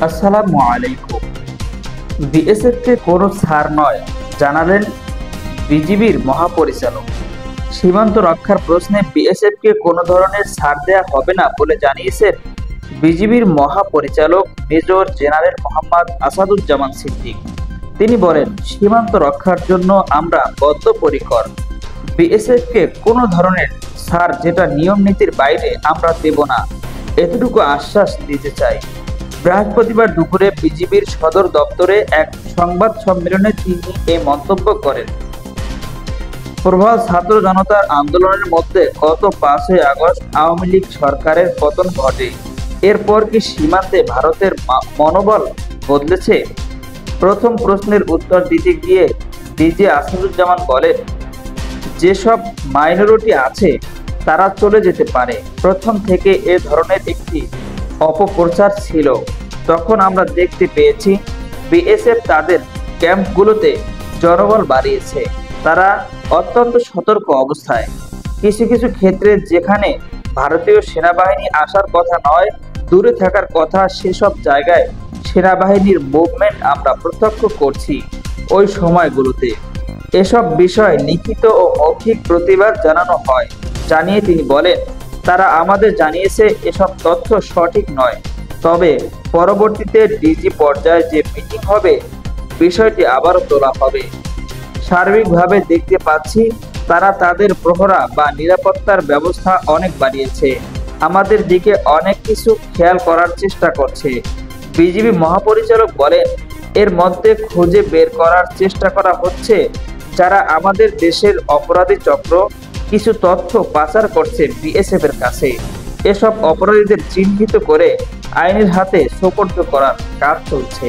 আসসালামু আলাইকুম। বিএসএফকে কোনো ছাড় নয় জানালেন বিজিবির মহাপরিচালক। সীমান্ত রক্ষার প্রশ্নে বিএসএফকে কোনো ধরনের ছাড় দেওয়া হবে না বলে জানিয়েছেন বিজিবির মহাপরিচালক মেজর জেনারেল মোহাম্মদ আসাদুজ্জামান সিদ্দিক। তিনি বলেন, সীমান্ত রক্ষার জন্য আমরা বদ্ধপরিকর। বিএসএফকে কোনো ধরনের ছাড় যেটা নিয়ম নীতির বাইরে আমরা দেব না, এতটুকু আশ্বাস দিতে চাই। বৃহস্পতিবার দুপুরে বিজিবির সদর দপ্তরে এক সংবাদ সম্মেলনে তিনি এই মন্তব্য করেন। প্রবাল ছাত্র জনতার আন্দোলনের মধ্যে গত 5ই আগস্ট আওয়ামী লীগ সরকারের পতন ঘটে। এরপর কি সীমান্তে ভারতের মনোবল বদলেছে? প্রথম প্রশ্নের উত্তর দিতে গিয়ে ডিজি আসাদুজ্জামান বলেন, যেসব মাইনরিটি আছে তারা চলে যেতে পারে। প্রথম থেকে এ ধরনের একটি অপপ্রচার ছিল। তখন আমরা দেখতে পেয়েছি বিএসএফ তাদের ক্যাম্পগুলোতে জনবল বাড়িয়েছে। তারা অত্যন্ত সতর্ক অবস্থায়। কিছু কিছু ক্ষেত্রে যেখানে ভারতীয় সেনাবাহিনী আসার কথা নয়, দূরে থাকার কথা, সেসব জায়গায় সেনাবাহিনীর মুভমেন্ট আমরা প্রত্যক্ষ করছি। ওই সময়গুলোতে এসব বিষয়ে লিখিত ও মৌখিক প্রতিবাদ জানানো হয়। জানিয়ে তিনি বলেন, তারা আমাদের জানিয়েছে এসব তথ্য সঠিক নয়, তবে পরবর্তীতে ডিজি পর্যায়ে যে মিটিং হবে বিষয়টি আবারও তোলা হবে। সার্বিকভাবে দেখতে পাচ্ছি তারা তাদের প্রহরা বা নিরাপত্তার ব্যবস্থা অনেক বাড়িয়েছে। আমাদের দিকে অনেক কিছু খেয়াল করার চেষ্টা করছে। বিজিবি মহাপরিচালক বলেন, এর মধ্যে খুঁজে বের করার চেষ্টা করা হচ্ছে যারা আমাদের দেশের অপরাধী চক্র কিছু তথ্য পাচার করছে বিএসএফ এর কাছে। এসব অপরাধীদের চিহ্নিত করে আইনের হাতে সোপর্দ করার কাজ চলছে।